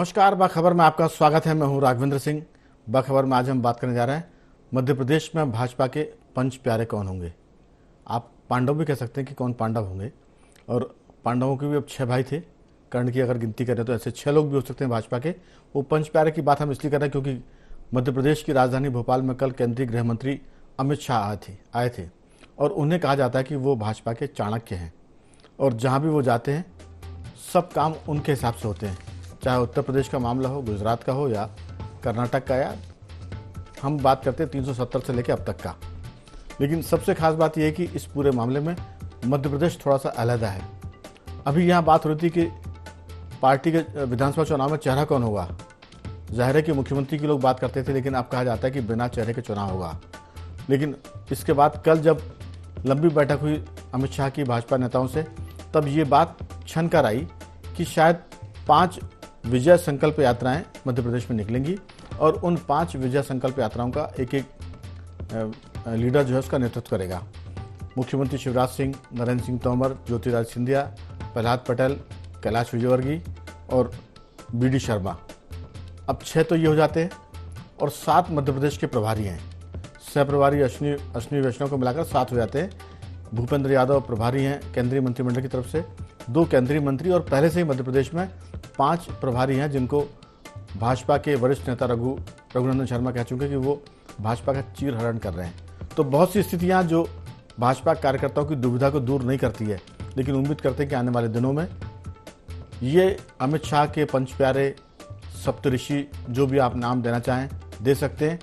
नमस्कार, बाखबर में आपका स्वागत है। मैं हूं राघवेंद्र सिंह। बाखबर में आज हम बात करने जा रहे हैं मध्य प्रदेश में भाजपा के पंच प्यारे कौन होंगे। आप पांडव भी कह सकते हैं कि कौन पांडव होंगे, और पांडवों के भी अब 6 भाई थे। कर्ण की अगर गिनती करें तो ऐसे 6 लोग भी हो सकते हैं भाजपा के। वो पंच प्यारे की बात हम इसलिए कर रहे हैं क्योंकि मध्य प्रदेश की राजधानी भोपाल में कल केंद्रीय गृह मंत्री अमित शाह आए थे और उन्हें कहा जाता है कि वो भाजपा के चाणक्य हैं और जहाँ भी वो जाते हैं सब काम उनके हिसाब से होते हैं, चाहे उत्तर प्रदेश का मामला हो, गुजरात का हो या कर्नाटक का, या हम बात करते हैं 370 से लेकर अब तक का। लेकिन सबसे खास बात यह है कि इस पूरे मामले में मध्य प्रदेश थोड़ा सा अलग है। अभी यहाँ बात हो रही थी कि पार्टी के विधानसभा चुनाव में चेहरा कौन होगा। जाहिर है कि मुख्यमंत्री की लोग बात करते थे, लेकिन अब कहा जाता है कि बिना चेहरे के चुनाव होगा। लेकिन इसके बाद कल जब लंबी बैठक हुई अमित शाह की भाजपा नेताओं से, तब ये बात छन कर आई कि शायद 5 विजय संकल्प यात्राएं मध्य प्रदेश में निकलेंगी और उन 5 विजय संकल्प यात्राओं का एक लीडर जो है उसका नेतृत्व करेगा। मुख्यमंत्री शिवराज सिंह, नरेंद्र सिंह तोमर, ज्योतिरादित्य सिंधिया, प्रहलाद पटेल, कैलाश विजयवर्गीय और बी.डी. शर्मा। अब 6 तो ये हो जाते हैं और 7 मध्य प्रदेश के प्रभारी हैं। सह प्रभारी अश्विनी वैष्णव को मिलाकर 7 हो जाते हैं। भूपेंद्र यादव प्रभारी हैं केंद्रीय मंत्रिमंडल की तरफ से, 2 केंद्रीय मंत्री, और पहले से ही मध्य प्रदेश में 5 प्रभारी हैं जिनको भाजपा के वरिष्ठ नेता रघुनंदन शर्मा कह चुके कि वो भाजपा का चीरहरण कर रहे हैं। तो बहुत सी स्थितियां जो भाजपा कार्यकर्ताओं की दुविधा को दूर नहीं करती है, लेकिन उम्मीद करते हैं कि आने वाले दिनों में ये अमित शाह के पंच प्यारे, सप्तऋषि, जो भी आप नाम देना चाहें दे सकते हैं।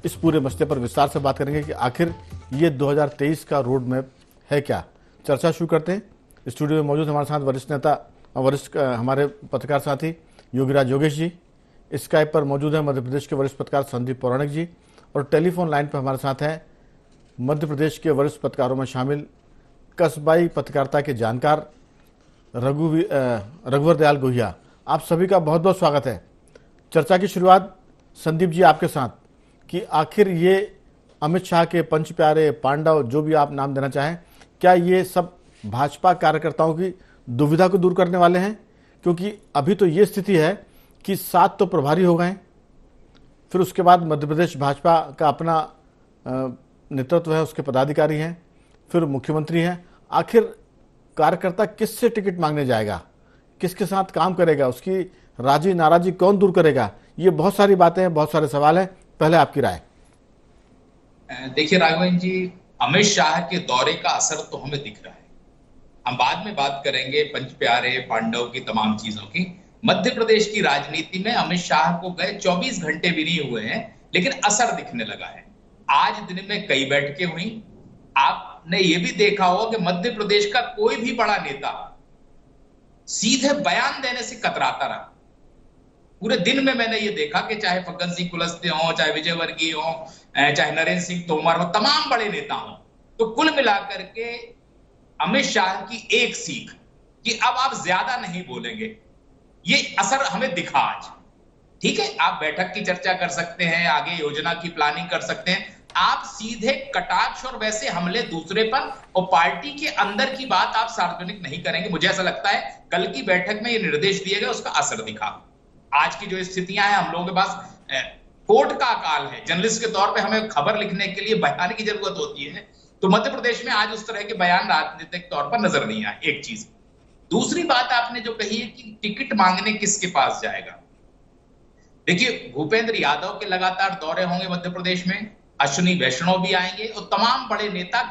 इस पूरे मसले पर विस्तार से बात करेंगे कि आखिर ये 2023 का रोड मैप है क्या। चर्चा शुरू करते हैं। स्टूडियो में मौजूद हमारे साथ वरिष्ठ नेता और वरिष्ठ हमारे पत्रकार साथी योगीराज योगेश जी। स्काइप पर मौजूद है मध्य प्रदेश के वरिष्ठ पत्रकार संदीप पौराणिक जी, और टेलीफोन लाइन पर हमारे साथ हैं मध्य प्रदेश के वरिष्ठ पत्रकारों में शामिल कस्बाई पत्रकारिता के जानकार रघुवर दयाल गोहिया। आप सभी का बहुत बहुत स्वागत है। चर्चा की शुरुआत संदीप जी आपके साथ कि आखिर ये अमित शाह के पंच प्यारे, पांडव, जो भी आप नाम देना चाहें, क्या ये सब भाजपा कार्यकर्ताओं की दुविधा को दूर करने वाले हैं? क्योंकि अभी तो ये स्थिति है कि 7 तो प्रभारी हो गए, फिर उसके बाद मध्य प्रदेश भाजपा का अपना नेतृत्व है, उसके पदाधिकारी हैं, फिर मुख्यमंत्री हैं। आखिर कार्यकर्ता किससे टिकट मांगने जाएगा, किसके साथ काम करेगा, उसकी राजी नाराजी कौन दूर करेगा? ये बहुत सारी बातें हैं, बहुत सारे सवाल हैं। पहले आपकी राय। देखिए राघवेंद्र जी, अमित शाह के दौरे का असर तो हमें दिख रहा है। हम बाद में बात करेंगे पंच प्यारे, पांडव की तमाम चीजों की। मध्य प्रदेश की राजनीति में अमित शाह को गए 24 घंटे भी नहीं हुए हैं, लेकिन असर दिखने लगा है। आज दिन में कई बैठकें हुई। आपने ये भी देखा होगा कि मध्य प्रदेश का कोई भी बड़ा नेता सीधे बयान देने से कतराता रहा। पूरे दिन में मैंने ये देखा कि चाहे फग्गन सिंह कुलस्ते हो, चाहे विजयवर्गीय हो, चाहे नरेंद्र सिंह तोमर हो, तमाम बड़े नेता हो, तो कुल मिलाकर के अमित शाह की एक सीख कि अब आप ज्यादा नहीं बोलेंगे, ये असर हमें दिखा आज। ठीक है, आप बैठक की चर्चा कर सकते हैं, आगे योजना की प्लानिंग कर सकते हैं, आप सीधे कटाक्ष और वैसे हमले दूसरे पर और पार्टी के अंदर की बात आप सार्वजनिक नहीं करेंगे। मुझे ऐसा लगता है कल की बैठक में ये निर्देश दिए गए, उसका असर दिखा। आज की जो स्थितियां हैं, हम लोगों के पास कोर्ट का अकाल है। जर्नलिस्ट के तौर पे हमें खबर लिखने के लिए बयान की जरूरत होती है, तो मध्य प्रदेश में आज उस तरह के बयान राजनीतिक तौर पर नजर नहीं आए। एक चीज। दूसरी बात आपने जो कही है कि टिकट मांगने किसके पास जाएगा। देखिए, भूपेंद्र यादव के लगातार दौरे होंगे मध्य प्रदेश में, अश्विनी वैष्णव भी आएंगे और तमाम बड़े नेता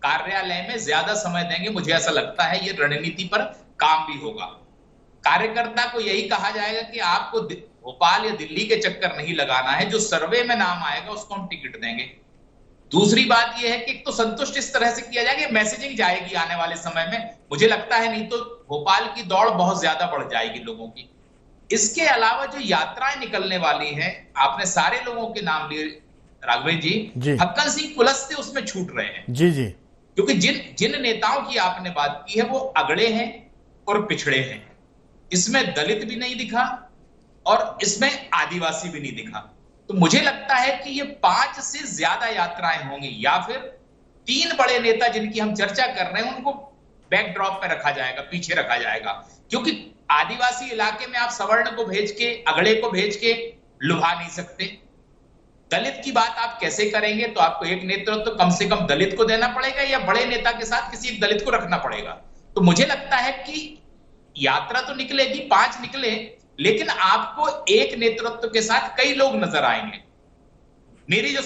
कार्यालय में ज्यादा समय देंगे। मुझे ऐसा लगता है ये रणनीति पर काम भी होगा। कार्यकर्ता को यही कहा जाएगा कि आपको भोपाल या दिल्ली के चक्कर नहीं लगाना है, जो सर्वे में नाम आएगा उसको हम टिकट देंगे। दूसरी बात यह है कि एक तो संतुष्ट इस तरह से किया जाएगा, मैसेजिंग जाएगी आने वाले समय में। मुझे लगता है नहीं तो भोपाल की दौड़ बहुत ज्यादा बढ़ जाएगी लोगों की। इसके अलावा जो यात्राएं निकलने वाली हैं, आपने सारे लोगों के नाम लिए राघवेंद्र जी। फग्गन सिंह कुलस्ते उसमें छूट रहे हैं जी जी, क्योंकि जिन नेताओं की आपने बात की है वो अगड़े हैं और पिछड़े हैं। इसमें दलित भी नहीं दिखा और इसमें आदिवासी भी नहीं दिखा। तो मुझे लगता है कि ये 5 से ज्यादा यात्राएं होंगी, या फिर 3 बड़े नेता जिनकी हम चर्चा कर रहे हैं उनको बैकड्रॉप में रखा जाएगा, पीछे रखा जाएगा। क्योंकि आदिवासी इलाके में आप सवर्ण को भेज के, अगड़े को भेज के लुभा नहीं सकते। दलित की बात आप कैसे करेंगे? तो आपको एक नेतृत्व तो कम से कम दलित को देना पड़ेगा, या बड़े नेता के साथ किसी एक दलित को रखना पड़ेगा। तो मुझे लगता है कि यात्रा तो निकलेगी, 5 निकले, लेकिन आपको एक नेतृत्व के साथ कई लोग नजर आएंगे। मेरी जो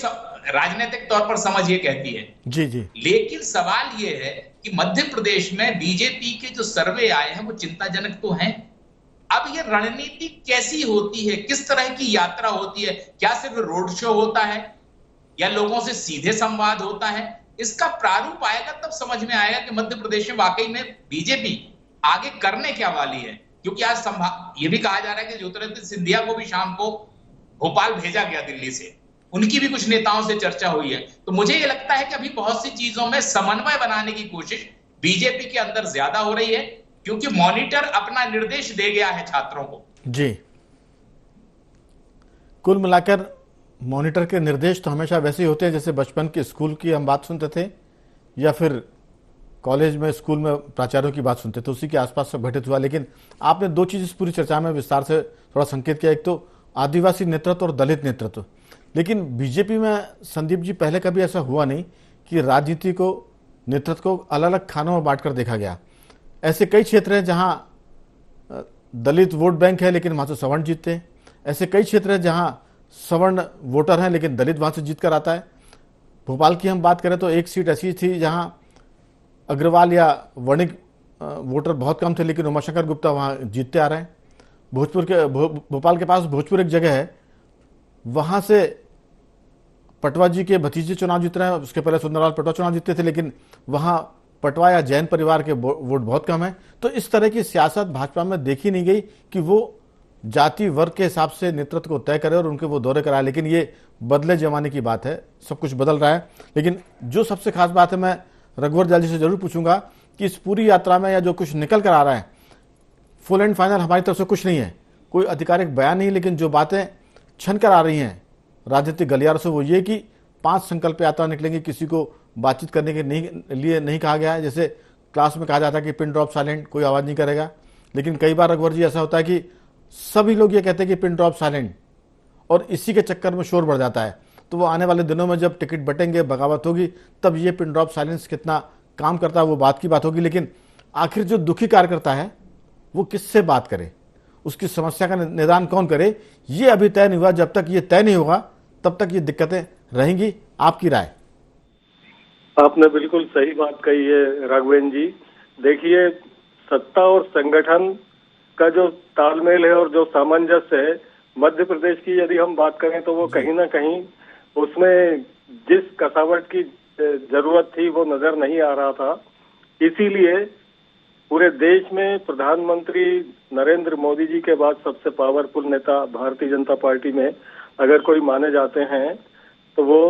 राजनीतिक तौर पर समझ ये कहती है। जी जी। लेकिन सवाल ये है कि मध्य प्रदेश में बीजेपी के जो सर्वे आए हैं वो चिंताजनक तो हैं। अब ये रणनीति कैसी होती है, किस तरह की यात्रा होती है? क्या सिर्फ रोड शो होता है या लोगों से सीधे संवाद होता है? इसका प्रारूप आएगा तब समझ में आएगा कि मध्य प्रदेश में वाकई में बीजेपी आगे करने क्या वाली है। क्योंकि आज ये भी कहा जा रहा है कि ज्योतिरादित्य सिंधिया को भी शाम को भोपाल भेजा गया दिल्ली से, उनकी भी कुछ नेताओं से चर्चा हुई है। तो मुझे ये लगता है कि अभी बहुत सी चीजों में समन्वय बनाने की कोशिश बीजेपी के अंदर ज्यादा हो रही है, क्योंकि मॉनिटर अपना निर्देश दे गया है छात्रों को। जी, कुल मिलाकर मॉनिटर के निर्देश तो हमेशा वैसे ही होते हैं जैसे बचपन के स्कूल की हम बात सुनते थे या फिर कॉलेज में स्कूल में प्राचार्यों की बात सुनते थे, उसी के आसपास सब घटित हुआ। लेकिन आपने दो चीज़ इस पूरी चर्चा में विस्तार से थोड़ा संकेत किया, एक तो आदिवासी नेतृत्व और दलित नेतृत्व। लेकिन बीजेपी में संदीप जी पहले कभी ऐसा हुआ नहीं कि राजनीति को, नेतृत्व को अलग अलग खानों में बांट कर देखा गया। ऐसे कई क्षेत्र हैं जहां दलित वोट बैंक है लेकिन वहां से सवर्ण जीतते हैं। ऐसे कई क्षेत्र हैं जहां सवर्ण वोटर हैं लेकिन दलित वहां से जीत कर आता है। भोपाल की हम बात करें तो एक सीट ऐसी थी जहां अग्रवाल या वणिक वोटर बहुत कम थे लेकिन उमाशंकर गुप्ता वहां जीतते आ रहे हैं। भोपाल के पास भोजपुर एक जगह है, वहां से पटवा जी के भतीजे चुनाव जीत रहे हैं। उसके पहले सुंदरलाल पटवा चुनाव जीतते थे लेकिन वहां पटवा या जैन परिवार के वोट बहुत कम है। तो इस तरह की सियासत भाजपा में देखी नहीं गई कि वो जाति वर्ग के हिसाब से नेतृत्व को तय करे और उनके वो दौरे कराए। लेकिन ये बदले जमाने की बात है, सब कुछ बदल रहा है। लेकिन जो सबसे खास बात है, मैं रघुवर दयाल जी से जरूर पूछूंगा कि इस पूरी यात्रा में या जो कुछ निकल कर आ रहा है, फुल एंड फाइनल हमारी तरफ से कुछ नहीं है, कोई आधिकारिक बयान नहीं, लेकिन जो बातें छन कर आ रही हैं राजनीतिक गलियारों से वो ये कि 5 संकल्प यात्रा निकलेंगे। किसी को बातचीत करने के लिए नहीं कहा गया है। जैसे क्लास में कहा जाता है कि पिन ड्रॉप साइलेंट, कोई आवाज़ नहीं करेगा। लेकिन कई बार रघुवर जी ऐसा होता है कि सभी लोग ये कहते हैं कि पिन ड्रॉप साइलेंट, और इसी के चक्कर में शोर बढ़ जाता है। तो वो आने वाले दिनों में जब टिकट बटेंगे, बगावत होगी, तब ये पिन ड्रॉप साइलेंस कितना काम करता है वो बात की बात होगी। लेकिन आखिर जो दुखी कार्यकर्ता है वो किससे बात करे, उसकी समस्या का निदान कौन करे, ये अभी तय नहीं हुआ। जब तक ये तय नहीं होगा तब तक ये दिक्कतें रहेंगी। आपकी राय? आपने बिल्कुल सही बात कही है राघवेंद्र जी। देखिए, सत्ता और संगठन का जो तालमेल है और जो सामंजस्य है मध्य प्रदेश की यदि हम बात करें तो वो कहीं ना कहीं उसमें जिस कसावट की जरूरत थी वो नजर नहीं आ रहा था। इसीलिए पूरे देश में प्रधानमंत्री नरेंद्र मोदी जी के बाद सबसे पावरफुल नेता भारतीय जनता पार्टी में अगर कोई माने जाते हैं तो वो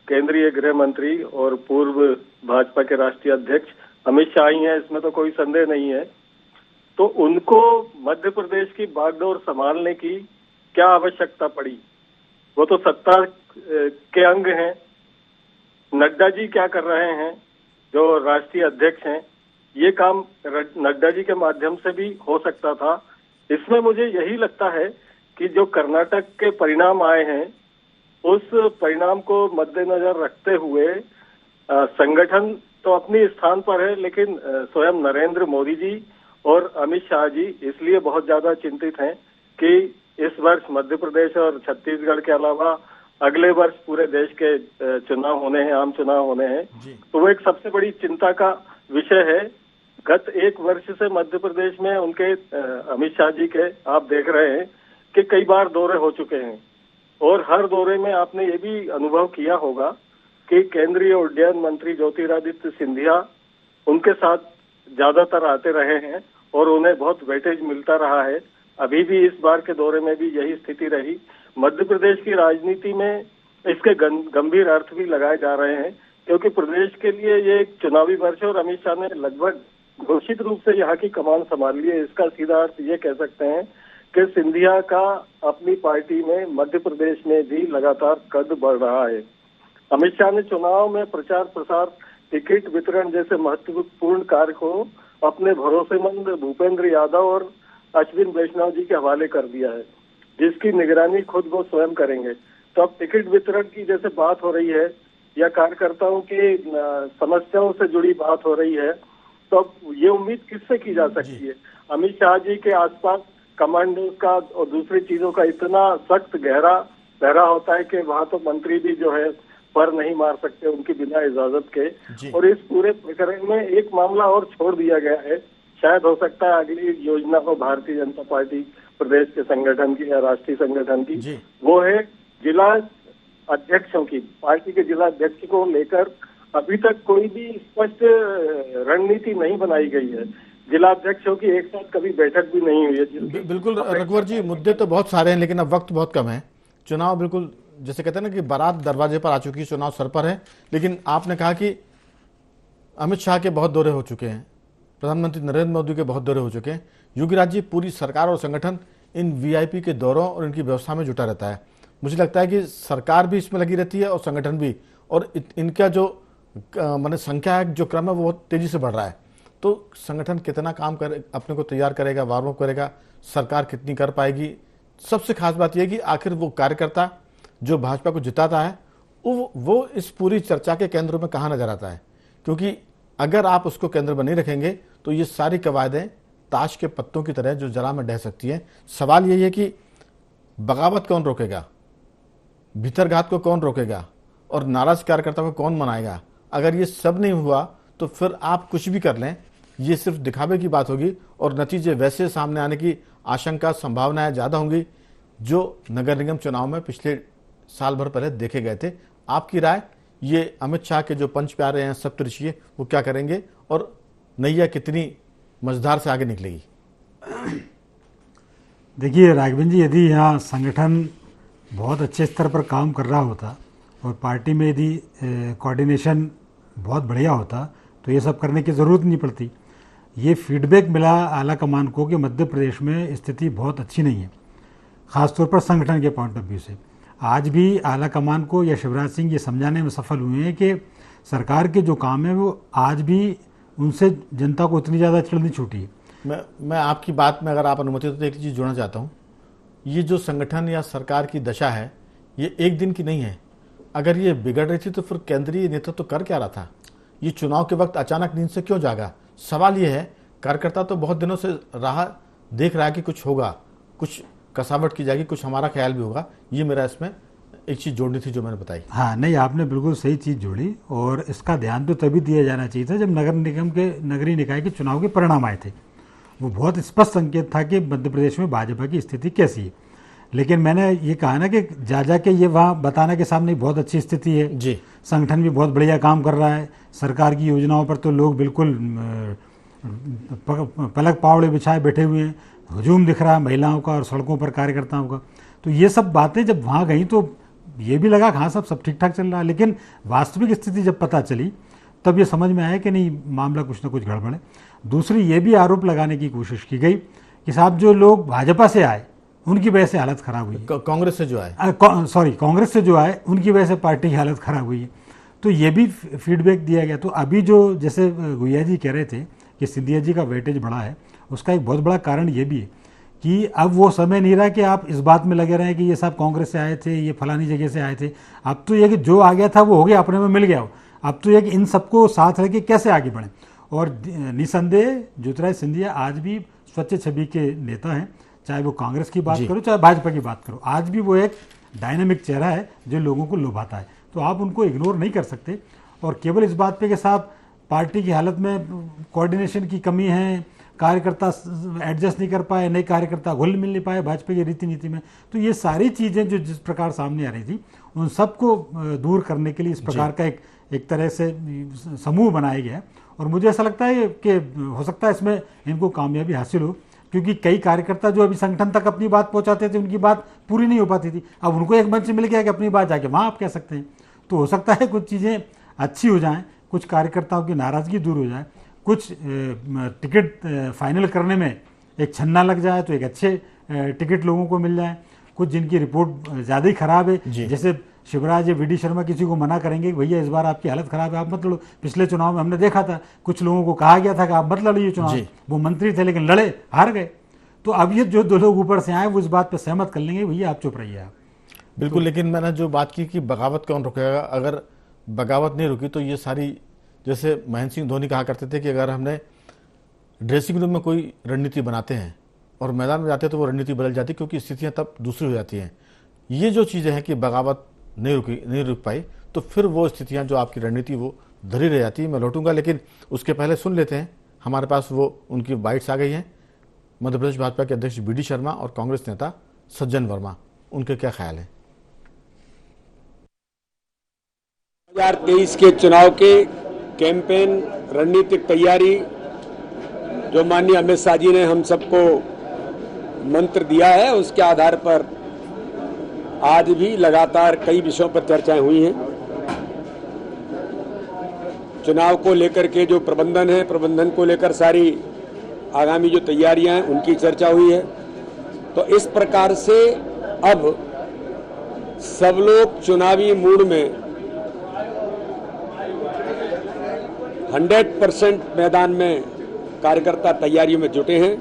केंद्रीय गृह मंत्री और पूर्व भाजपा के राष्ट्रीय अध्यक्ष अमित शाह ही हैं, इसमें तो कोई संदेह नहीं है। तो उनको मध्य प्रदेश की बागडोर संभालने की क्या आवश्यकता पड़ी? वो तो सत्ता के अंग हैं। नड्डा जी क्या कर रहे हैं जो राष्ट्रीय अध्यक्ष हैं, ये काम नड्डा जी के माध्यम से भी हो सकता था। इसमें मुझे यही लगता है कि जो कर्नाटक के परिणाम आए हैं उस परिणाम को मद्देनजर रखते हुए संगठन तो अपनी स्थान पर है, लेकिन स्वयं नरेंद्र मोदी जी और अमित शाह जी इसलिए बहुत ज्यादा चिंतित हैं कि इस वर्ष मध्य प्रदेश और छत्तीसगढ़ के अलावा अगले वर्ष पूरे देश के चुनाव होने हैं, आम चुनाव होने हैं। तो वो एक सबसे बड़ी चिंता का विषय है। गत 1 वर्ष से मध्य प्रदेश में उनके अमित शाह जी के आप देख रहे हैं कि कई बार दौरे हो चुके हैं और हर दौरे में आपने ये भी अनुभव किया होगा कि केंद्रीय उड्डयन मंत्री ज्योतिरादित्य सिंधिया उनके साथ ज्यादातर आते रहे हैं और उन्हें बहुत वेटेज मिलता रहा है। अभी भी इस बार के दौरे में भी यही स्थिति रही। मध्य प्रदेश की राजनीति में इसके गंभीर अर्थ भी लगाए जा रहे हैं क्योंकि प्रदेश के लिए ये एक चुनावी वर्ष है और अमित शाह ने लगभग घोषित रूप से यहाँ की कमान संभाल ली है। इसका सीधा अर्थ ये कह सकते हैं कि सिंधिया का अपनी पार्टी में मध्य प्रदेश में भी लगातार कद बढ़ रहा है। अमित शाह ने चुनाव में प्रचार प्रसार, टिकट वितरण जैसे महत्वपूर्ण कार्य को अपने भरोसेमंद भूपेंद्र यादव और अश्विन वैष्णव जी के हवाले कर दिया है, जिसकी निगरानी खुद वो स्वयं करेंगे। तो अब टिकट वितरण की जैसे बात हो रही है या कार्यकर्ताओं की समस्याओं से जुड़ी बात हो रही है, तो अब ये उम्मीद किससे की जा सकती है? अमित शाह जी के आसपास कमांडो का और दूसरी चीजों का इतना सख्त गहरा होता है कि वहां तो मंत्री भी जो है पर नहीं मार सकते उनकी बिना इजाजत के। और इस पूरे प्रकरण में एक मामला और छोड़ दिया गया है, शायद हो सकता है अगली योजना हो भारतीय जनता पार्टी प्रदेश के संगठन की या राष्ट्रीय संगठन की, वो है जिला अध्यक्षों की। पार्टी के जिला अध्यक्ष को लेकर अभी तक कोई भी स्पष्ट रणनीति नहीं बनाई गई है। जिला अध्यक्षों की एक साथ कभी बैठक भी नहीं हुई है। बिल्कुल रघुवर जी, मुद्दे तो बहुत सारे हैं लेकिन अब वक्त बहुत कम है। चुनाव बिल्कुल जैसे कहते हैं ना कि बारात दरवाजे पर आ चुकी है, चुनाव सर पर है। लेकिन आपने कहा कि अमित शाह के बहुत दौरे हो चुके हैं, प्रधानमंत्री नरेंद्र मोदी के बहुत दौरे हो चुके हैं। योगीराज जी, पूरी सरकार और संगठन इन वीआईपी के दौरों और इनकी व्यवस्था में जुटा रहता है। मुझे लगता है कि सरकार भी इसमें लगी रहती है और संगठन भी, और इनका जो माने संख्या है, जो क्रम है, वो बहुत तेजी से बढ़ रहा है। तो संगठन कितना काम करे, अपने को तैयार करेगा, वार्म अप करेगा, सरकार कितनी कर पाएगी। सबसे खास बात यह कि आखिर वो कार्यकर्ता जो भाजपा को जिताता है वो इस पूरी चर्चा के केंद्र में कहाँ नजर आता है, क्योंकि अगर आप उसको केंद्र में नहीं रखेंगे तो ये सारी कवायदें ताश के पत्तों की तरह जो जरा में ढह सकती हैं। सवाल यही है कि बगावत कौन रोकेगा, भीतरघात को कौन रोकेगा और नाराज कार्यकर्ता को कौन मनाएगा। अगर ये सब नहीं हुआ तो फिर आप कुछ भी कर लें, ये सिर्फ दिखावे की बात होगी और नतीजे वैसे सामने आने की आशंका, संभावनाएं ज़्यादा होंगी जो नगर निगम चुनाव में पिछले साल भर पहले देखे गए थे। आपकी राय, ये अमित शाह के जो पंच प्यारे हैं, सप्तऋषि, वो क्या करेंगे और नैया कितनी मझधार से आगे निकलेगी? देखिए राघवेंद्र जी, यदि यहाँ संगठन बहुत अच्छे स्तर पर काम कर रहा होता और पार्टी में यदि कोऑर्डिनेशन बहुत बढ़िया होता तो ये सब करने की ज़रूरत नहीं पड़ती। ये फीडबैक मिला आला कमान को कि मध्य प्रदेश में स्थिति बहुत अच्छी नहीं है, ख़ासतौर पर संगठन के पॉइंट ऑफ व्यू से। आज भी आला कमान को या शिवराज सिंह ये समझाने में सफल हुए हैं कि सरकार के जो काम है वो आज भी उनसे जनता को इतनी ज़्यादा चिढ़ नहीं छूटी है। मैं आपकी बात में, अगर आप अनुमति तो एक चीज़ जोड़ना चाहता हूँ। ये जो संगठन या सरकार की दशा है, ये एक दिन की नहीं है। अगर ये बिगड़ रही थी तो फिर केंद्रीय नेतृत्व कर क्या रहा था? ये चुनाव के वक्त अचानक नींद से क्यों जागा? सवाल ये है, कार्यकर्ता तो बहुत दिनों से राह देख रहा है कि कुछ होगा, कुछ कसावट की जाएगी, कुछ हमारा ख्याल भी होगा। ये मेरा इसमें एक चीज़ जोड़नी थी जो मैंने बताई। हाँ, नहीं, आपने बिल्कुल सही चीज़ जोड़ी और इसका ध्यान तो तभी दिया जाना चाहिए था जब नगर निगम के नगरीय निकाय के चुनाव के परिणाम आए थे। वो बहुत स्पष्ट संकेत था कि मध्य प्रदेश में भाजपा की स्थिति कैसी है। लेकिन मैंने ये कहा ना कि जा के ये वहाँ बताना के सामने बहुत अच्छी स्थिति है जी, संगठन भी बहुत बढ़िया काम कर रहा है, सरकार की योजनाओं पर तो लोग बिल्कुल पलक पावड़े बिछाए बैठे हुए हैं, हजूम दिख रहा है महिलाओं का और सड़कों पर कार्यकर्ताओं का। तो ये सब बातें जब वहाँ गई तो ये भी लगा हाँ सब ठीक ठाक चल रहा है। लेकिन वास्तविक स्थिति जब पता चली तब ये समझ में आया कि नहीं, मामला कुछ ना कुछ गड़बड़ है। दूसरी ये भी आरोप लगाने की कोशिश की गई कि साहब जो लोग भाजपा से आए उनकी वजह से हालत खराब हुई है, कांग्रेस से जो आए, कांग्रेस से जो आए उनकी वजह से पार्टी की हालत खराब हुई है। तो ये भी फीडबैक दिया गया। तो अभी जो जैसे गुइया जी कह रहे थे कि सिंधिया जी का वेटेज बढ़ा है, उसका एक बहुत बड़ा कारण ये भी है कि अब वो समय नहीं रहा कि आप इस बात में लगे रहे कि ये सब कांग्रेस से आए थे, ये फलानी जगह से आए थे। अब तो ये कि जो आ गया था वो हो गया, अपने में मिल गया। अब तो ये कि इन सबको साथ रह के कैसे आगे बढ़ें। और निसंदेह ज्योतिरादित्य सिंधिया आज भी स्वच्छ छवि के नेता हैं, चाहे वो कांग्रेस की बात करो चाहे भाजपा की बात करो। आज भी वो एक डायनामिक चेहरा है जो लोगों को लुभाता है, तो आप उनको इग्नोर नहीं कर सकते। और केवल इस बात पे के साथ पार्टी की हालत में कोऑर्डिनेशन की कमी है, कार्यकर्ता एडजस्ट नहीं कर पाए, नए कार्यकर्ता घुल मिल नहीं पाए भाजपा की रीति नीति में, तो ये सारी चीज़ें जो जिस प्रकार सामने आ रही थी उन सबको दूर करने के लिए इस प्रकार का एक तरह से समूह बनाया गया है। और मुझे ऐसा लगता है कि हो सकता है इसमें इनको कामयाबी हासिल हो, क्योंकि कई कार्यकर्ता जो अभी संगठन तक अपनी बात पहुंचाते थे उनकी बात पूरी नहीं हो पाती थी। अब उनको एक मंच मिल गया कि अपनी बात जाके वहाँ आप कह सकते हैं। तो हो सकता है कुछ चीज़ें अच्छी हो जाएं, कुछ कार्यकर्ताओं की नाराज़गी दूर हो जाए, कुछ टिकट फाइनल करने में एक छन्ना लग जाए तो एक अच्छे टिकट लोगों को मिल जाए। कुछ जिनकी रिपोर्ट ज़्यादा ही ख़राब है, जैसे शिवराज या वीडी शर्मा किसी को मना करेंगे कि भैया इस बार आपकी हालत ख़राब है, आप मत लड़ो। पिछले चुनाव में हमने देखा था कुछ लोगों को कहा गया था कि आप मत लड़िए चुनाव, वो मंत्री थे लेकिन लड़े, हार गए। तो अब ये जो दो लोग ऊपर से आए वो इस बात पे सहमत कर लेंगे, भैया आप चुप रहिए आप। बिल्कुल, लेकिन मैंने जो बात की कि बगावत कौन रुकेगा, अगर बगावत नहीं रुकी तो ये सारी, जैसे महेंद्र सिंह धोनी कहा करते थे कि अगर हमने ड्रेसिंग रूम में कोई रणनीति बनाते हैं और मैदान में जाते हैं तो वो रणनीति बदल जाती है, क्योंकि स्थितियां तब दूसरी हो जाती हैं। ये जो चीज़ें हैं कि बगावत नहीं रुक पाई, तो फिर वो स्थितियां जो आपकी रणनीति वो धरी रह जाती है। मैं लौटूंगा, लेकिन उसके पहले सुन लेते हैं, हमारे पास वो उनकी बाइट्स आ गई हैं। मध्य प्रदेश भाजपा के अध्यक्ष बी डी शर्मा और कांग्रेस नेता सज्जन वर्मा, उनके क्या ख्याल हैं? 2023 के चुनाव के कैंपेन रणनीतिक तैयारी जो माननीय अमित शाह जी ने हम सबको मंत्र दिया है, उसके आधार पर आज भी लगातार कई विषयों पर चर्चाएं हुई हैं। चुनाव को लेकर के जो प्रबंधन है, प्रबंधन को लेकर सारी आगामी जो तैयारियां हैं उनकी चर्चा हुई है। तो इस प्रकार से अब सब लोग चुनावी मूड में 100% मैदान में कार्यकर्ता तैयारियों में जुटे हैं,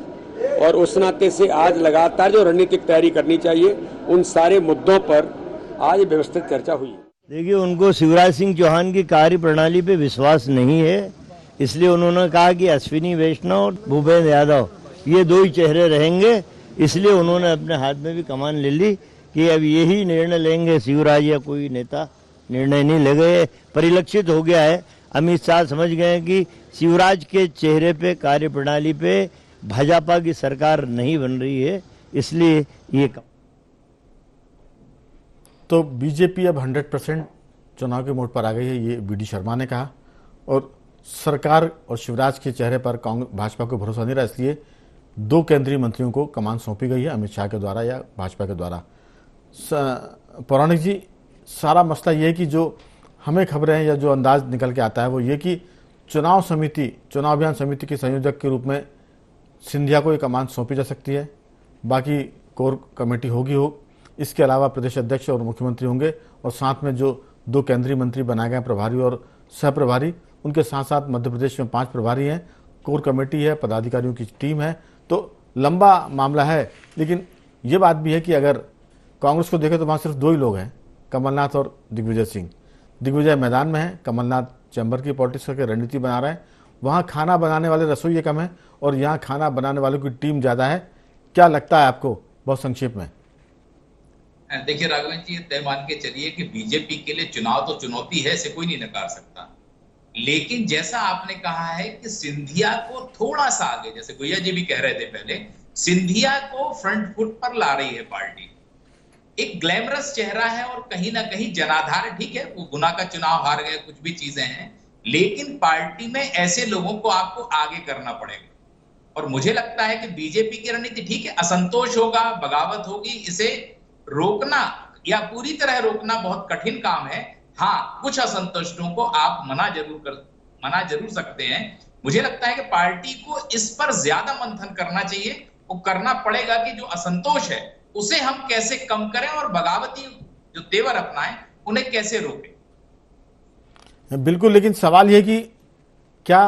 और उस नाते से आज लगातार जो रणनीतिक तैयारी करनी चाहिए उन सारे मुद्दों पर आज व्यवस्थित चर्चा हुई। देखिए, उनको शिवराज सिंह चौहान की कार्य प्रणाली पे विश्वास नहीं है, इसलिए उन्होंने कहा कि अश्विनी वैष्णव और भूपेंद्र यादव ये दो ही चेहरे रहेंगे। इसलिए उन्होंने अपने हाथ में भी कमान ले ली कि अब यही निर्णय लेंगे, शिवराज या कोई नेता निर्णय नहीं ले गए। परिलक्षित हो गया है, अमित शाह समझ गए कि शिवराज के चेहरे पे, कार्य प्रणाली पे भाजपा की सरकार नहीं बन रही है, इसलिए ये तो बीजेपी अब 100% चुनाव के मोड पर आ गई है, ये बी डी शर्मा ने कहा। और सरकार और शिवराज के चेहरे पर भाजपा को भरोसा नहीं रहा, इसलिए 2 केंद्रीय मंत्रियों को कमान सौंपी गई है अमित शाह के द्वारा या भाजपा के द्वारा। पौराणिक जी, सारा मसला ये है कि जो हमें खबरें हैं या जो अंदाज निकल के आता है वो ये कि चुनाव अभियान समिति के संयोजक के रूप में सिंधिया को ये कमान सौंपी जा सकती है, बाकी कोर कमेटी होगी। इसके अलावा प्रदेश अध्यक्ष और मुख्यमंत्री होंगे, और साथ में जो 2 केंद्रीय मंत्री बनाए गए, प्रभारी और सह प्रभारी, उनके साथ साथ मध्य प्रदेश में 5 प्रभारी हैं, कोर कमेटी है, पदाधिकारियों की टीम है। तो लंबा मामला है, लेकिन ये बात भी है कि अगर कांग्रेस को देखें तो वहाँ सिर्फ 2 ही लोग हैं, कमलनाथ और दिग्विजय सिंह। दिग्विजय मैदान में है, कमलनाथ चैम्बर की पॉलिटिक्स करके रणनीति बना रहे हैं। वहाँ खाना बनाने वाले रसोइये कम है और यहाँ खाना बनाने वालों की टीम ज़्यादा है। क्या लगता है आपको, बहुत संक्षेप में? देखिए राघवन जी, तय मान के चलिए कि बीजेपी के लिए चुनाव तो चुनौती है, इसे कोई नहीं नकार सकता। लेकिन जैसा आपने कहा है कि सिंधिया को थोड़ा सा आगे, जैसे गुइया जी भी कह रहे थे पहले, सिंधिया को फ्रंट फुट पर ला रही है पार्टी। एक ग्लैमरस चेहरा है और कहीं ना कहीं जनाधार, ठीक है, वो गुना का चुनाव हार गए, कुछ भी चीजें हैं, लेकिन पार्टी में ऐसे लोगों को आपको आगे करना पड़ेगा। और मुझे लगता है कि बीजेपी की रणनीति, ठीक है, असंतोष होगा, बगावत होगी, इसे रोकना या पूरी तरह रोकना बहुत कठिन काम है। हाँ, कुछ असंतुष्टों को आप मना जरूर सकते हैं। मुझे लगता है कि पार्टी को इस पर ज्यादा मंथन करना चाहिए, वो करना पड़ेगा कि जो असंतोष है उसे हम कैसे कम करें और बगावती जो तेवर अपनाएं उन्हें कैसे रोकें। बिल्कुल, लेकिन सवाल यह कि क्या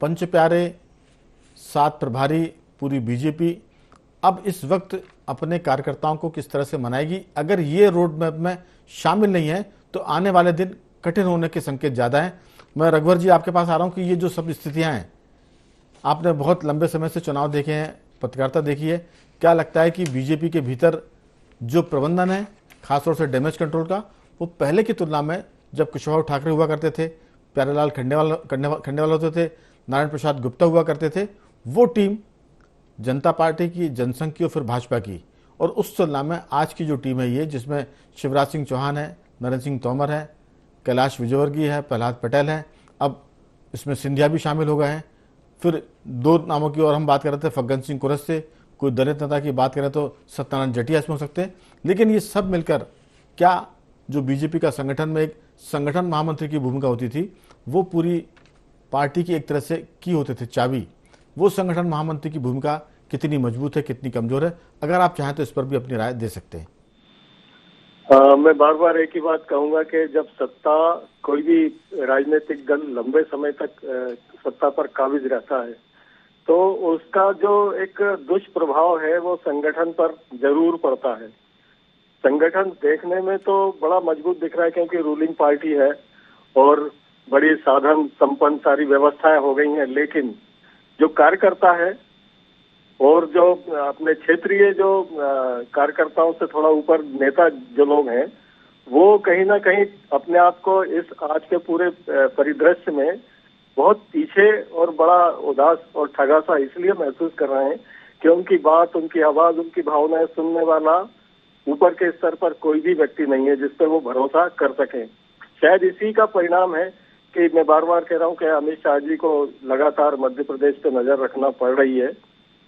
पंच प्यारे, 7 प्रभारी, पूरी बीजेपी अब इस वक्त अपने कार्यकर्ताओं को किस तरह से मनाएगी? अगर ये रोड मैप में शामिल नहीं है तो आने वाले दिन कठिन होने के संकेत ज़्यादा हैं। मैं रघुवर जी आपके पास आ रहा हूं कि ये जो सब स्थितियां हैं, आपने बहुत लंबे समय से चुनाव देखे हैं, पत्रकारिता देखी है, क्या लगता है कि बीजेपी के भीतर जो प्रबंधन है, खासतौर से डैमेज कंट्रोल का, वो पहले की तुलना में, जब कुशवाहा ठाकरे हुआ करते थे, प्यारेलाल खंडेवाल होते थे, नारायण प्रसाद गुप्ता हुआ करते थे, वो टीम जनता पार्टी की, जनसंघ की और फिर भाजपा की, और उस तुलना में आज की जो टीम है ये, जिसमें शिवराज सिंह चौहान है, नरेंद्र सिंह तोमर है, कैलाश विजयवर्गीय है, प्रहलाद पटेल है, अब इसमें सिंधिया भी शामिल हो गए हैं। फिर 2 नामों की और हम बात कर रहे थे, फग्गन सिंह कुरैश से, कोई दलित नेता की बात करें तो सत्यानंद जटिया इसमें हो सकते हैं। लेकिन ये सब मिलकर क्या जो बीजेपी का संगठन में एक संगठन महामंत्री की भूमिका होती थी, वो पूरी पार्टी की एक तरह से की होते थे चाबी, वो संगठन महामंत्री की भूमिका कितनी मजबूत है, कितनी कमजोर है? अगर आप चाहें तो इस पर भी अपनी राय दे सकते हैं। मैं बार बार एक ही बात कहूंगा कि जब सत्ता, कोई भी राजनीतिक दल लंबे समय तक सत्ता पर काबिज रहता है तो उसका जो एक दुष्प्रभाव है वो संगठन पर जरूर पड़ता है। संगठन देखने में तो बड़ा मजबूत दिख रहा है क्योंकि रूलिंग पार्टी है और बड़ी साधन संपन्न सारी व्यवस्थाएं हो गई हैं, लेकिन जो कार्यकर्ता है और जो अपने क्षेत्रीय जो कार्यकर्ताओं से थोड़ा ऊपर नेता जो लोग हैं, वो कहीं ना कहीं अपने आप को इस आज के पूरे परिदृश्य में बहुत पीछे और बड़ा उदास और ठगासा इसलिए महसूस कर रहे हैं कि उनकी बात, उनकी आवाज, उनकी भावनाएं सुनने वाला ऊपर के स्तर पर कोई भी व्यक्ति नहीं है जिस पर वो भरोसा कर सकें। शायद इसी का परिणाम है कि मैं बार बार कह रहा हूं कि अमित शाह जी को लगातार मध्य प्रदेश पे नजर रखना पड़ रही है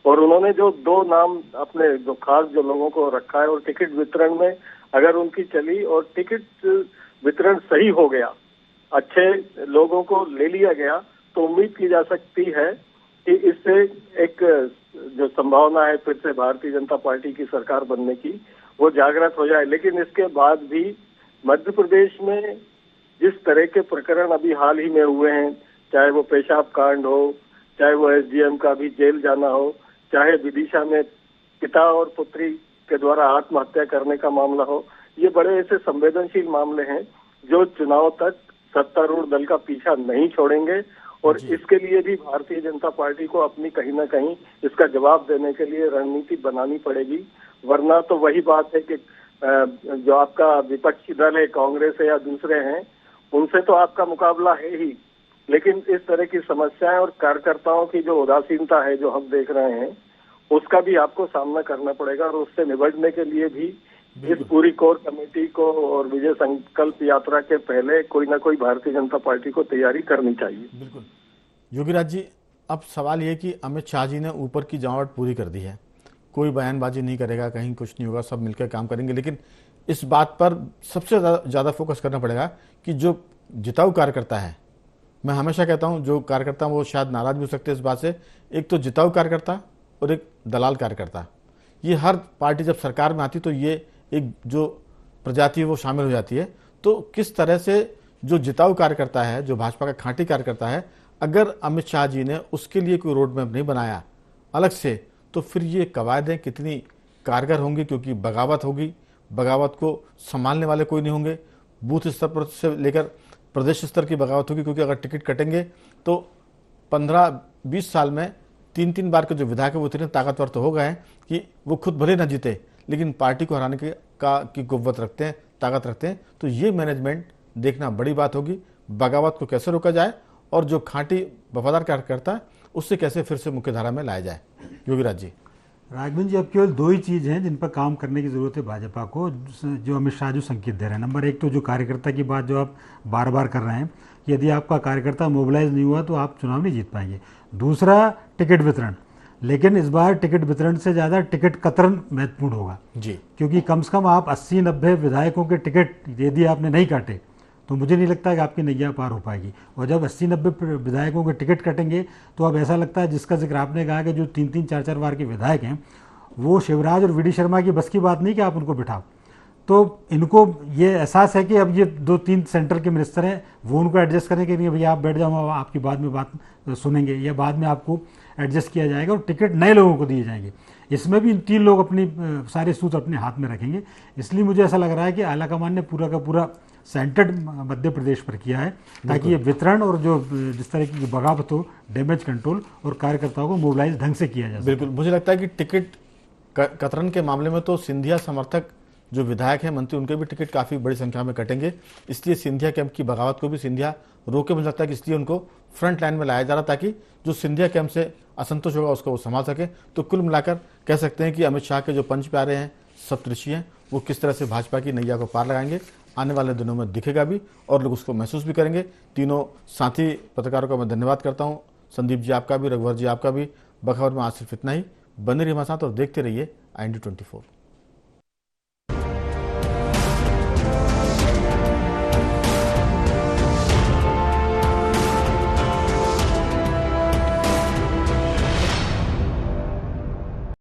और उन्होंने जो दो नाम अपने जो खास जो लोगों को रखा है और टिकट वितरण में अगर उनकी चली और टिकट वितरण सही हो गया, अच्छे लोगों को ले लिया गया, तो उम्मीद की जा सकती है कि इससे एक जो संभावना है फिर से भारतीय जनता पार्टी की सरकार बनने की, वो जागृत हो जाए। लेकिन इसके बाद भी मध्य प्रदेश में जिस तरह के प्रकरण अभी हाल ही में हुए हैं, चाहे वो पेशाब कांड हो, चाहे वो एसडीएम का भी जेल जाना हो, चाहे विदिशा में पिता और पुत्री के द्वारा आत्महत्या करने का मामला हो, ये बड़े ऐसे संवेदनशील मामले हैं जो चुनाव तक सत्तारूढ़ दल का पीछा नहीं छोड़ेंगे और इसके लिए भी भारतीय जनता पार्टी को अपनी कहीं ना कहीं इसका जवाब देने के लिए रणनीति बनानी पड़ेगी। वरना तो वही बात है कि जो आपका विपक्षी दल है, कांग्रेस है या दूसरे हैं, उनसे तो आपका मुकाबला है ही, लेकिन इस तरह की समस्याएं और कार्यकर्ताओं की जो उदासीनता है जो हम देख रहे हैं, उसका भी आपको सामना करना पड़ेगा और उससे निपटने के लिए भी इस पूरी कोर कमेटी को और विजय संकल्प यात्रा के पहले कोई ना कोई भारतीय जनता पार्टी को तैयारी करनी चाहिए। बिल्कुल योगीराज जी, अब सवाल ये कि अमित शाह जी ने ऊपर की जमावट पूरी कर दी है, कोई बयानबाजी नहीं करेगा, कहीं कुछ नहीं होगा, सब मिलकर काम करेंगे, लेकिन इस बात पर सबसे ज़्यादा फोकस करना पड़ेगा कि जो जिताऊ कार्यकर्ता है, मैं हमेशा कहता हूं जो कार्यकर्ता वो शायद नाराज भी हो सकते हैं इस बात से, एक तो जिताऊ कार्यकर्ता और एक दलाल कार्यकर्ता, ये हर पार्टी जब सरकार में आती तो ये एक जो प्रजाति है वो शामिल हो जाती है। तो किस तरह से जो जिताऊ कार्यकर्ता है, जो भाजपा का खांटी कार्यकर्ता है, अगर अमित शाह जी ने उसके लिए कोई रोड मैप नहीं बनाया अलग से, तो फिर ये कवायदें कितनी कारगर होंगी, क्योंकि बगावत होगी, बगावत को संभालने वाले कोई नहीं होंगे, बूथ स्तर पर से लेकर प्रदेश स्तर की बगावत होगी, क्योंकि अगर टिकट कटेंगे तो 15-20 साल में 3-3 बार के जो विधायक है वो इतने ताकतवर तो हो गए हैं कि वो खुद भले न जीते लेकिन पार्टी को हराने की कुव्वत रखते हैं, ताकत रखते हैं। तो ये मैनेजमेंट देखना बड़ी बात होगी, बगावत को कैसे रोका जाए और जो खांटी वफादार कार्यकर्ता है उससे कैसे फिर से मुख्य धारा में लाया जाए। योगीराज जी। राघवन जी, अब केवल दो ही चीज़ हैं जिन पर काम करने की ज़रूरत है भाजपा को, जो अमित शाह जो संकेत दे रहे हैं। नंबर एक तो जो कार्यकर्ता की बात जो आप बार बार कर रहे हैं, यदि आपका कार्यकर्ता मोबिलाइज नहीं हुआ तो आप चुनाव नहीं जीत पाएंगे। दूसरा टिकट वितरण, लेकिन इस बार टिकट वितरण से ज़्यादा टिकट कतरन महत्वपूर्ण होगा जी, क्योंकि कम से कम आप 80-90 विधायकों के टिकट यदि आपने नहीं काटे तो मुझे नहीं लगता कि आपकी नैया पार हो पाएगी। और जब 80-90 विधायकों के टिकट कटेंगे तो अब ऐसा लगता है, जिसका जिक्र आपने कहा कि जो 3-3, 4-4 बार के विधायक हैं, वो शिवराज और वीडी शर्मा की बस की बात नहीं कि आप उनको बिठाओ। तो इनको ये एहसास है कि अब ये 2-3 सेंट्रल के मिनिस्टर हैं, वो उनको एडजस्ट करने के लिए भैया आप बैठ जाओ, आपकी बाद में बात सुनेंगे या बाद में आपको एडजस्ट किया जाएगा और टिकट नए लोगों को दिए जाएंगे। इसमें भी 3 लोग अपनी सारे सूत्र अपने हाथ में रखेंगे। इसलिए मुझे ऐसा लग रहा है कि आलाकमान ने पूरा का पूरा सेंटर्ड मध्य प्रदेश पर किया है, ताकि ये वितरण और जो जिस तरह की बगावत हो, डैमेज कंट्रोल और कार्यकर्ताओं को मोबिलाइज ढंग से किया जाए। बिल्कुल, मुझे लगता है कि टिकट कतरन के मामले में तो सिंधिया समर्थक जो विधायक हैं, मंत्री, उनके भी टिकट काफ़ी बड़ी संख्या में कटेंगे, इसलिए सिंधिया कैंप की बगावत को भी सिंधिया रोके। मुझे लगता है कि इसलिए उनको फ्रंट लाइन में लाया जा रहा, ताकि जो सिंधिया कैंप से असंतोष होगा उसको वो संभाल सके। तो कुल मिलाकर कह सकते हैं कि अमित शाह के जो पंच प्यारे हैं, सप्तऋषि हैं, वो किस तरह से भाजपा की नैया को पार लगाएंगे आने वाले दिनों में दिखेगा भी और लोग उसको महसूस भी करेंगे। तीनों साथी पत्रकारों का मैं धन्यवाद करता हूँ, संदीप जी आपका भी, रघुवर जी आपका भी। बखबर में आज सिर्फ इतना ही। बने रहिए हमारे साथ और देखते रहिए IND24।